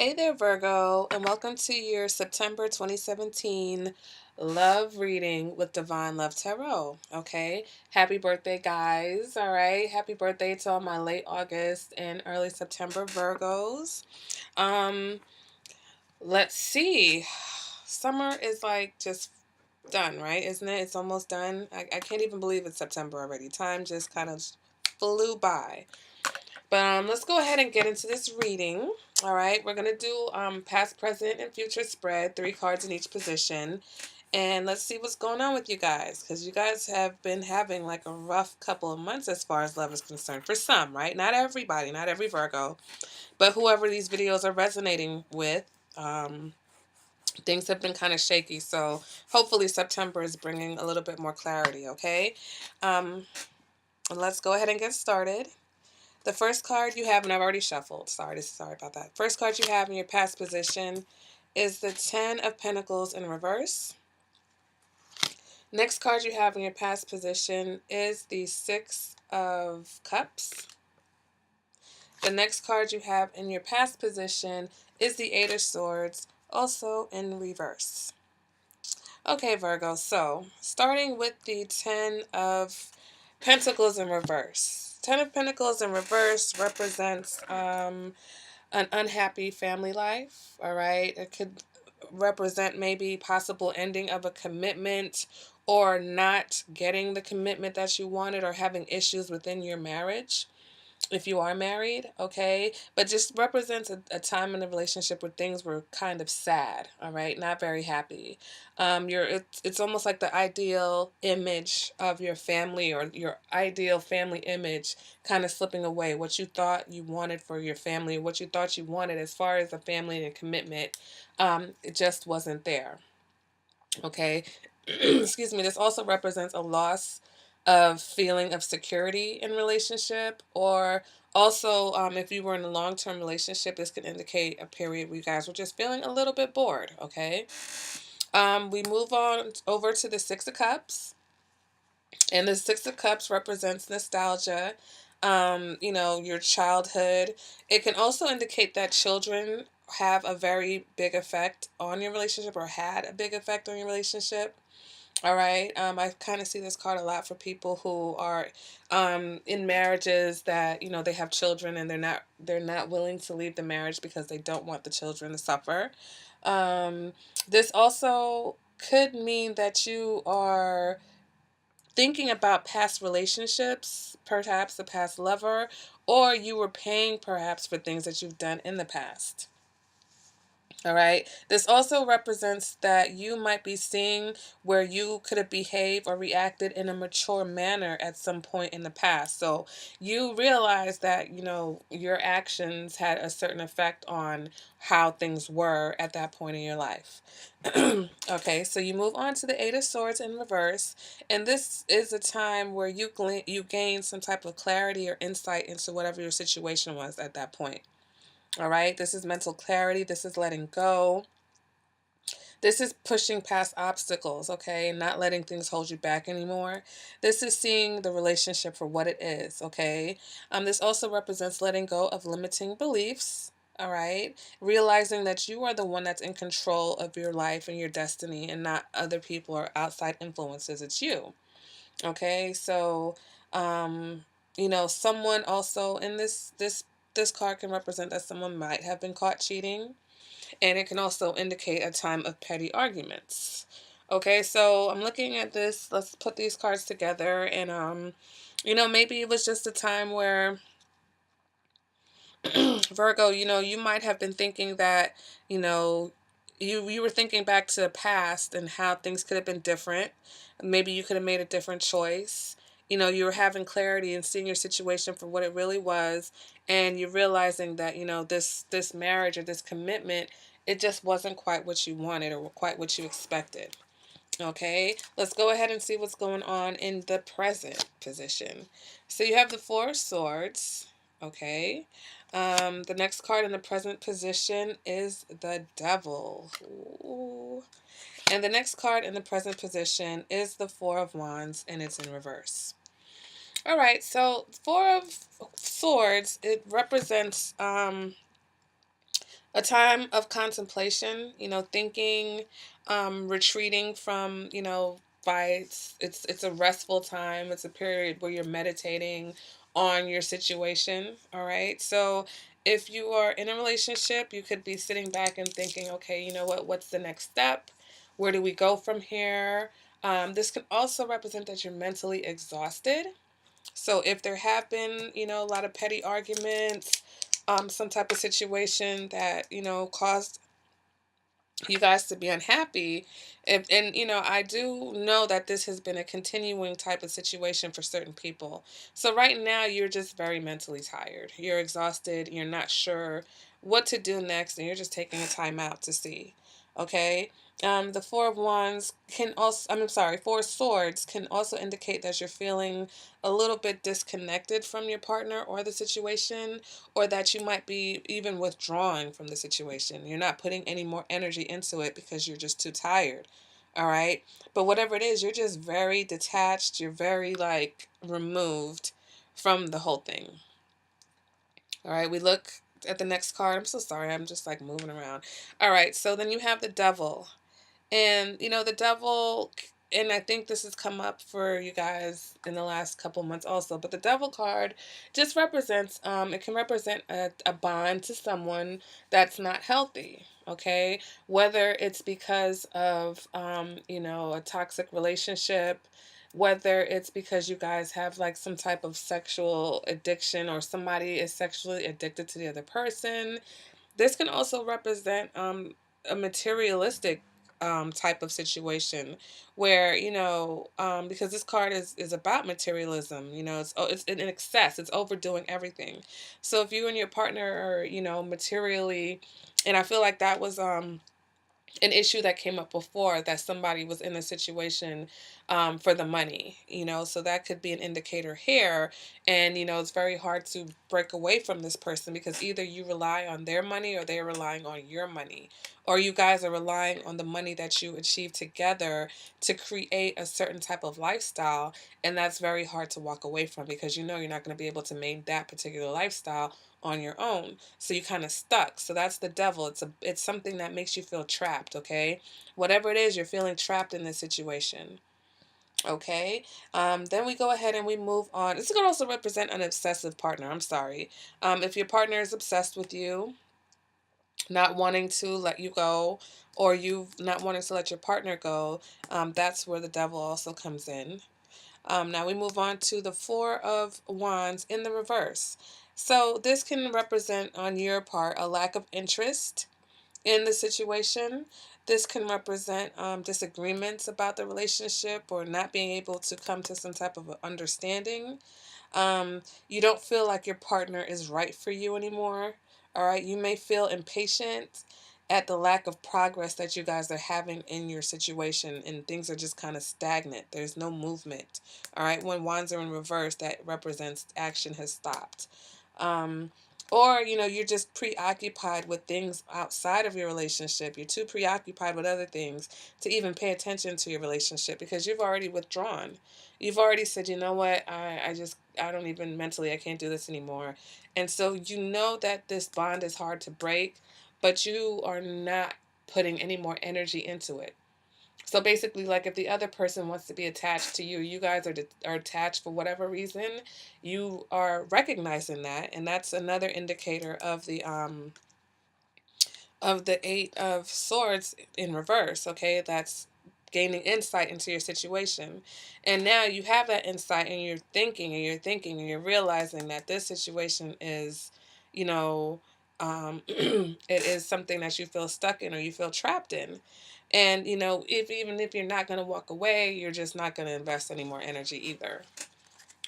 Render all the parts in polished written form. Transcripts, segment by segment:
Hey there, Virgo, and welcome to your September 2017 love reading with Divine Love Tarot. Okay, happy birthday, guys. All right, happy birthday to all my late August and early September Virgos. Um, let's see. Summer is like just done, right? Isn't it? It's almost done. I can't even believe it's September already. Time just kind of flew by. But let's go ahead and get into this reading. All right, we're going to do past, present, and future spread, 3 cards in each position. And let's see what's going on with you guys, because you guys have been having like a rough couple of months as far as love is concerned. For some, right? Not everybody, not every Virgo, but whoever these videos are resonating with, things have been kind of shaky. So hopefully September is bringing a little bit more clarity, okay? Let's go ahead and get started. The first card you have, and I've already shuffled. Sorry about that. First card you have in your past position is the Ten of Pentacles in reverse. Next card you have in your past position is the Six of Cups. The next card you have in your past position is the Eight of Swords, also in reverse. Okay, Virgo, so starting with the Ten of Pentacles in reverse. Ten of Pentacles in reverse represents an unhappy family life, all right? It could represent maybe possible ending of a commitment or not getting the commitment that you wanted or having issues within your marriage if you are married, okay? But just represents a time in the relationship where things were kind of sad, all right? Not very happy. It's almost like the ideal image of your family or your ideal family image kind of slipping away. What you thought you wanted for your family, what you thought you wanted as far as a family and commitment, it just wasn't there, okay? Excuse me. This also represents a loss of feeling of security in relationship, or also if you were in a long-term relationship, this could indicate a period where you guys were just feeling a little bit bored, okay? We move on over to the Six of Cups, and the Six of Cups represents nostalgia, your childhood. It can also indicate that children have a very big effect on your relationship or had a big effect on your relationship. All right. I kind of see this card a lot for people who are in marriages that, they have children and they're not willing to leave the marriage because they don't want the children to suffer. Um, this also could mean that you are thinking about past relationships, perhaps a past lover, or you were paying perhaps for things that you've done in the past. All right. This also represents that you might be seeing where you could have behaved or reacted in a mature manner at some point in the past. So you realize that, your actions had a certain effect on how things were at that point in your life. Okay, so you move on to the Eight of Swords in reverse. And this is a time where you gain some type of clarity or insight into whatever your situation was at that point. All right, this is mental clarity. This is letting go. This is pushing past obstacles, okay? Not letting things hold you back anymore. This is seeing the relationship for what it is, okay? This also represents letting go of limiting beliefs, all right? Realizing that you are the one that's in control of your life and your destiny and not other people or outside influences. It's you, okay? So, someone also in this card can represent that someone might have been caught cheating, and it can also indicate a time of petty arguments. Okay, so I'm looking at this. Let's put these cards together, and maybe it was just a time where Virgo, you might have been thinking that, you know, you were thinking back to the past and how things could have been different. Maybe you could have made a different choice. You were having clarity and seeing your situation for what it really was, and you're realizing that, this marriage or this commitment, it just wasn't quite what you wanted or quite what you expected. Okay, let's go ahead and see what's going on in the present position. So you have the Four of Swords. Okay. The next card in the present position is the Devil. Ooh. And the next card in the present position is the Four of Wands, and it's in reverse. All right, so Four of Swords, it represents a time of contemplation, thinking, retreating from, fights. It's a restful time. It's a period where you're meditating on your situation. All right. So if you are in a relationship, you could be sitting back and thinking, okay, you know what? What's the next step? Where do we go from here? This can also represent that you're mentally exhausted. So if there have been, a lot of petty arguments, some type of situation that, caused you guys to be unhappy. And I do know that this has been a continuing type of situation for certain people. So right now you're just very mentally tired. You're exhausted. You're not sure what to do next, and you're just taking a time out to see. Okay. The Four of Wands can also, I'm sorry, Four of Swords can also indicate that you're feeling a little bit disconnected from your partner or the situation, or that you might be even withdrawing from the situation. You're not putting any more energy into it because you're just too tired. All right. But whatever it is, you're just very detached. You're very like removed from the whole thing. All right. We look at the next card. I'm so sorry. I'm just like moving around. All right. So then you have the Devil. And, the devil, and I think this has come up for you guys in the last couple months also, but the devil card just represents, it can represent a bond to someone that's not healthy, okay? Whether it's because of, a toxic relationship, whether it's because you guys have like some type of sexual addiction, or somebody is sexually addicted to the other person. This can also represent a materialistic type of situation where, because this card is about materialism. It's in excess. It's overdoing everything. So if you and your partner are, materially, and I feel like that was an issue that came up before, that somebody was in a situation for the money, so that could be an indicator here. And it's very hard to break away from this person, because either you rely on their money or they're relying on your money, or you guys are relying on the money that you achieve together to create a certain type of lifestyle. And that's very hard to walk away from, because you're not going to be able to maintain that particular lifestyle on your own. So you kind of stuck. So that's the devil. It's something that makes you feel trapped, okay? Whatever it is, you're feeling trapped in this situation. Okay. Then we go ahead and we move on. This could also represent an obsessive partner. I'm sorry. If your partner is obsessed with you, not wanting to let you go, or you not wanting to let your partner go, that's where the devil also comes in. Now we move on to the Four of Wands in the reverse. So this can represent on your part a lack of interest in the situation. This can represent disagreements about the relationship, or not being able to come to some type of understanding. You don't feel like your partner is right for you anymore. All right. You may feel impatient at the lack of progress that you guys are having in your situation, and things are just kind of stagnant. There's no movement. All right. When wands are in reverse, that represents action has stopped. Um, or, you're just preoccupied with things outside of your relationship. You're too preoccupied with other things to even pay attention to your relationship, because you've already withdrawn. You've already said, you know what, I don't even mentally, I can't do this anymore. And so you know that this bond is hard to break, but you are not putting any more energy into it. So basically, like, if the other person wants to be attached to you, you guys are attached for whatever reason, you are recognizing that, and that's another indicator of the Eight of Swords in reverse, okay? That's gaining insight into your situation. And now you have that insight, and you're realizing that this situation is, it is something that you feel stuck in, or you feel trapped in. And, if even if you're not going to walk away, you're just not going to invest any more energy either.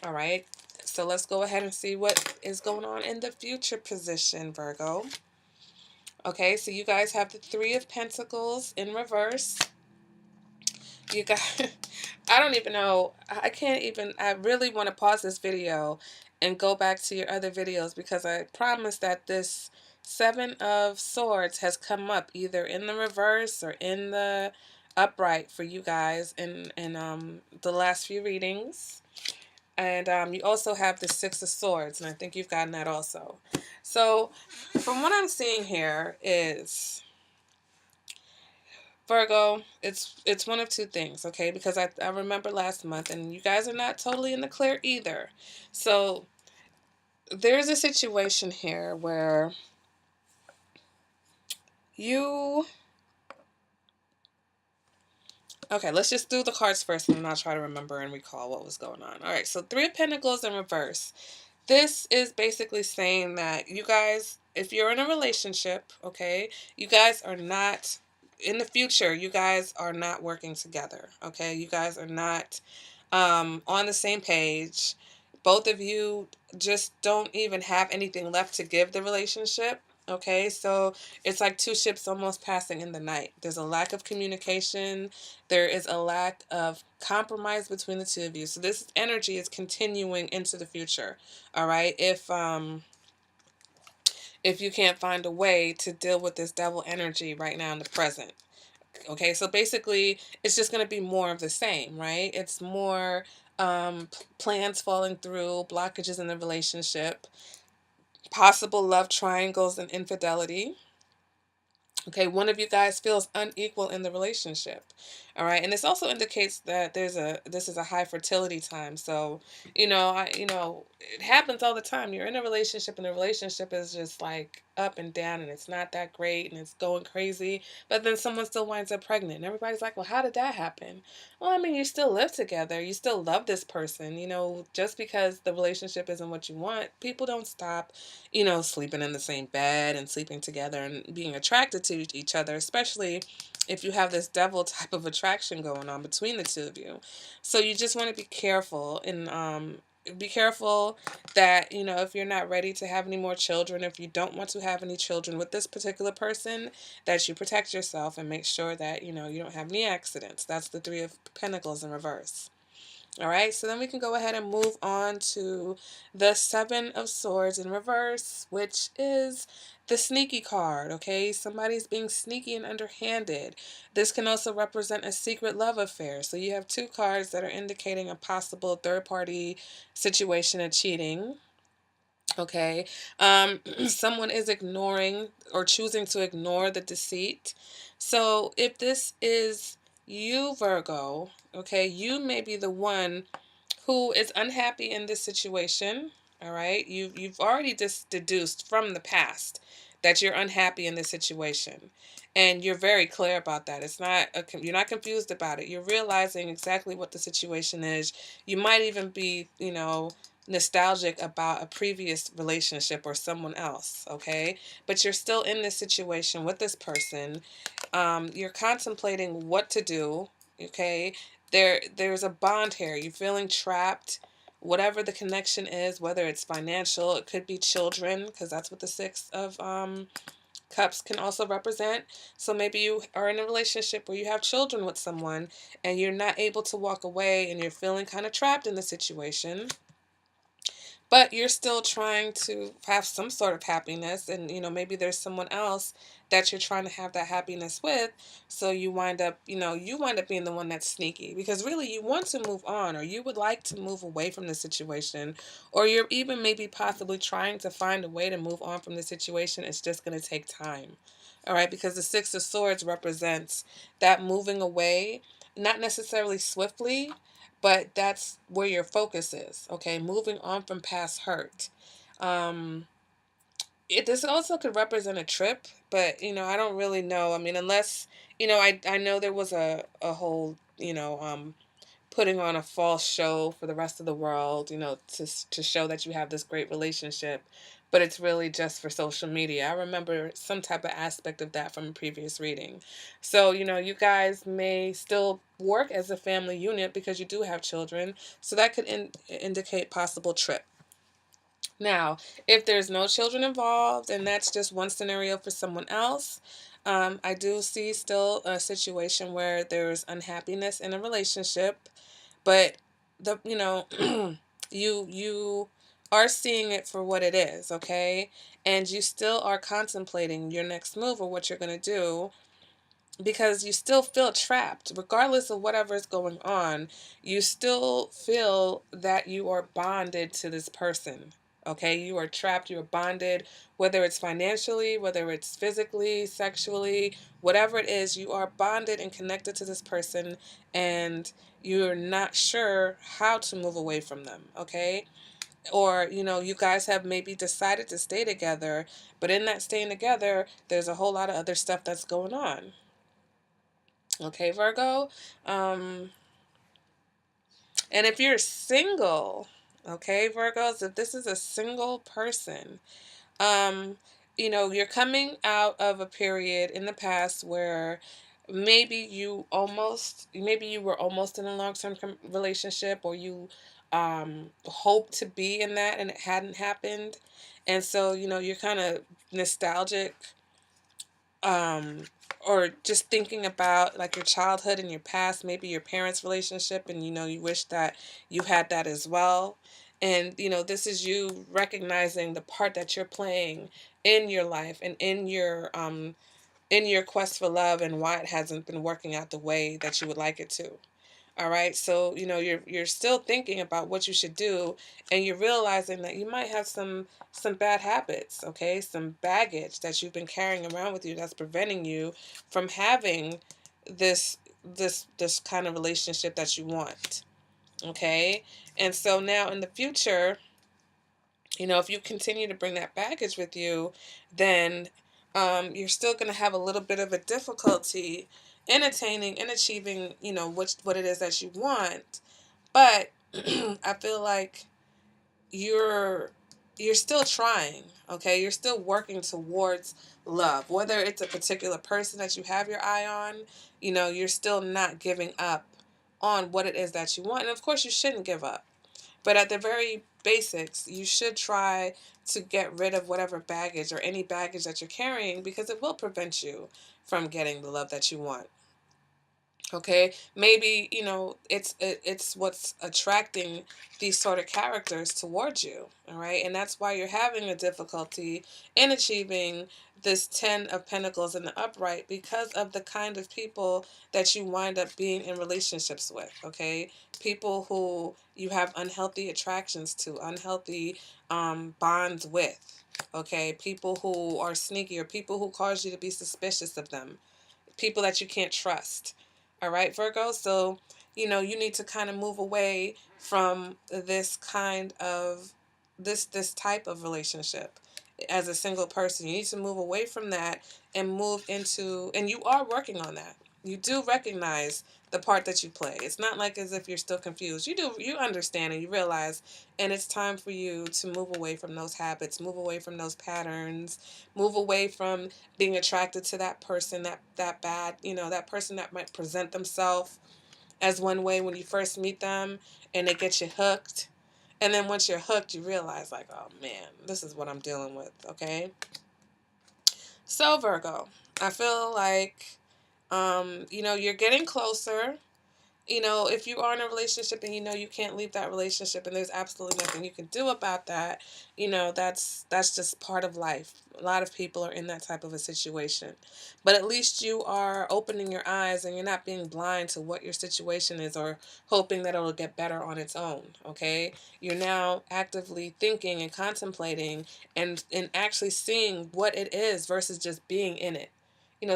All right. So let's go ahead and see what is going on in the future position, Virgo. Okay, so you guys have the Three of Pentacles in reverse. You got, I don't even know. I can't even, I really want to pause this video and go back to your other videos, because I promise that this Seven of Swords has come up either in the reverse or in the upright for you guys in the last few readings. And you also have the Six of Swords, and I think you've gotten that also. So, from what I'm seeing here is Virgo, it's one of two things, okay? Because I remember last month, and you guys are not totally in the clear either. So there's a situation here where you okay, let's just do the cards first and then I'll try to remember and recall what was going on. All right, so Three of Pentacles in reverse. This is basically saying that you guys, if you're in a relationship, okay, you guys are not, in the future, you guys are not working together, okay? You guys are not on the same page. Both of you just don't even have anything left to give the relationship. Okay, so it's like two ships almost passing in the night. There's a lack of communication. There is a lack of compromise between the two of you. So this energy is continuing into the future. All right. If you can't find a way to deal with this devil energy right now in the present. Okay, so basically it's just going to be more of the same, right? It's more plans falling through, blockages in the relationship, possible love triangles and infidelity. Okay, one of you guys feels unequal in the relationship. All right, and this also indicates that this is a high fertility time. So, it happens all the time. You're in a relationship and the relationship is just like up and down and it's not that great and it's going crazy, but then someone still winds up pregnant. And everybody's like, "Well, how did that happen?" Well, I mean, you still live together. You still love this person. Just because the relationship isn't what you want, people don't stop sleeping in the same bed and sleeping together and being attracted to each other, especially if you have this devil type of attraction going on between the two of you. So you just want to be careful and be careful that, if you're not ready to have any more children, if you don't want to have any children with this particular person, that you protect yourself and make sure that, you don't have any accidents. That's the Three of Pentacles in reverse. All right, so then we can go ahead and move on to the Seven of Swords in reverse, which is the sneaky card, okay? Somebody's being sneaky and underhanded. This can also represent a secret love affair. So you have two cards that are indicating a possible third-party situation of cheating. Okay, someone is ignoring or choosing to ignore the deceit. So if this is you, Virgo, okay, you may be the one who is unhappy in this situation. All right, you've already just deduced from the past that you're unhappy in this situation, and you're very clear about that. You're not confused about it. You're realizing exactly what the situation is. You might even be, nostalgic about a previous relationship or someone else, okay? But you're still in this situation with this person. You're contemplating what to do, okay? There's a bond here. You're feeling trapped. Whatever the connection is, whether it's financial, it could be children, because that's what the Six of Cups can also represent. So maybe you are in a relationship where you have children with someone and you're not able to walk away and you're feeling kind of trapped in the situation, but you're still trying to have some sort of happiness, and maybe there's someone else that you're trying to have that happiness with. So you wind up being the one that's sneaky, because really you want to move on, or you would like to move away from the situation, or you're even maybe possibly trying to find a way to move on from the situation. It's just going to take time. All right, because the Six of Swords represents that moving away, not necessarily swiftly, but that's where your focus is. Okay, moving on from past hurt. um this also could represent a trip, but I don't really know. I mean, unless I know there was a whole putting on a false show for the rest of the world, to show that you have this great relationship, but it's really just for social media. I remember some type of aspect of that from a previous reading. So, you guys may still work as a family unit because you do have children, so that could indicate possible trip. Now, if there's no children involved and that's just one scenario for someone else, I do see still a situation where there's unhappiness in a relationship, but the you are seeing it for what it is, okay? And you still are contemplating your next move or what you're going to do, because you still feel trapped regardless of whatever is going on. You still feel that you are bonded to this person. Okay, you are trapped, you are bonded, whether it's financially, whether it's physically, sexually, whatever it is, you are bonded and connected to this person, and you're not sure how to move away from them. Okay, or you guys have maybe decided to stay together, but in that staying together, there's a whole lot of other stuff that's going on. Okay, Virgo. um and if you're single, okay, Virgos, if this is a single person, um you're coming out of a period in the past where maybe you were almost in a long-term relationship, or you hoped to be in that and it hadn't happened, and so you're kind of nostalgic, um or just thinking about like your childhood and your past, maybe your parents' relationship, and you wish that you had that as well. And this is you recognizing the part that you're playing in your life and in your quest for love, and why it hasn't been working out the way that you would like it to. All right. So, you're still thinking about what you should do, and you're realizing that you might have some bad habits, okay? Some baggage that you've been carrying around with you that's preventing you from having this this kind of relationship that you want. Okay? And so now in the future, if you continue to bring that baggage with you, then you're still going to have a little bit of a difficulty in attaining and achieving, what it is that you want. But I feel like you're you're still trying, okay? You're still working towards love. Whether it's a particular person that you have your eye on, you're still not giving up on what it is that you want. And of course, you shouldn't give up. But at the very basics, you should try to get rid of whatever baggage or any baggage that you're carrying, because it will prevent you from getting the love that you want. Okay, maybe it's what's attracting these sort of characters towards you. All right, and that's why you're having a difficulty in achieving this 10 of Pentacles in the upright, because of the kind of people that you wind up being in relationships with. Okay, people who you have unhealthy attractions to, unhealthy bonds with. Okay, people who are sneaky, or people who cause you to be suspicious of them, people that you can't trust. All right, Virgo. So, you need to kind of move away from this type of relationship as a single person. You need to move away from that and move into, and you are working on that. You do recognize the part that you play. It's not like as if you're still confused. You understand and you realize, and it's time for you to move away from those habits, move away from those patterns, move away from being attracted to that person, that bad, that person that might present themselves as one way when you first meet them, and they get you hooked. And then once you're hooked, you realize, like, oh man, this is what I'm dealing with. Okay. So, Virgo, I feel like you're getting closer. If you are in a relationship and you can't leave that relationship, and there's absolutely nothing you can do about that, that's just part of life. A lot of people are in that type of a situation. But at least you are opening your eyes, and you're not being blind to what your situation is, or hoping that it'll get better on its own, okay? You're now actively thinking and contemplating, and actually seeing what it is versus just being in it.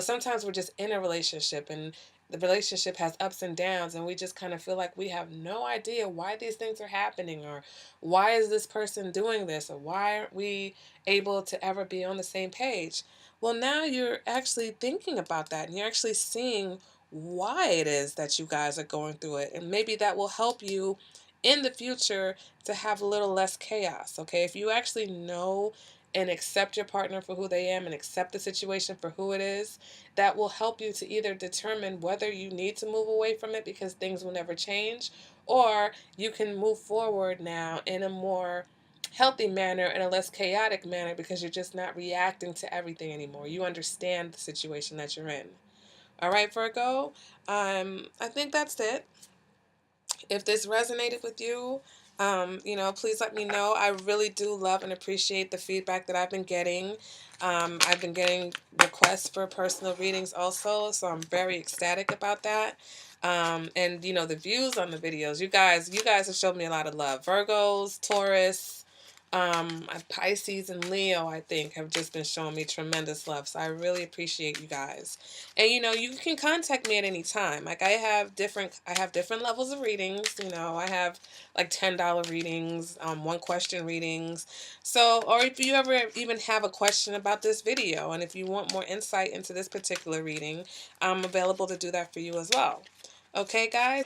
Sometimes we're just in a relationship, and the relationship has ups and downs, and we just kind of feel like we have no idea why these things are happening, or why is this person doing this, or why aren't we able to ever be on the same page. Well, now you're actually thinking about that, and you're actually seeing why it is that you guys are going through it, and maybe that will help you in the future to have a little less chaos. Okay, if you actually know and accept your partner for who they are, and accept the situation for who it is, that will help you to either determine whether you need to move away from it because things will never change, or you can move forward now in a more healthy manner, in a less chaotic manner, because you're just not reacting to everything anymore. You understand the situation that you're in. All right, Virgo. I think that's it. If this resonated with you, please let me know. I really do love and appreciate the feedback that I've been getting. I've been getting requests for personal readings also, so I'm very ecstatic about that. And the views on the videos, you guys have shown me a lot of love. Virgos, Taurus, Pisces and Leo, I think, have just been showing me tremendous love. So I really appreciate you guys. And you can contact me at any time. Like I have different levels of readings. I have like $10 readings, one question readings. So, or if you ever even have a question about this video, and if you want more insight into this particular reading, I'm available to do that for you as well. Okay, guys?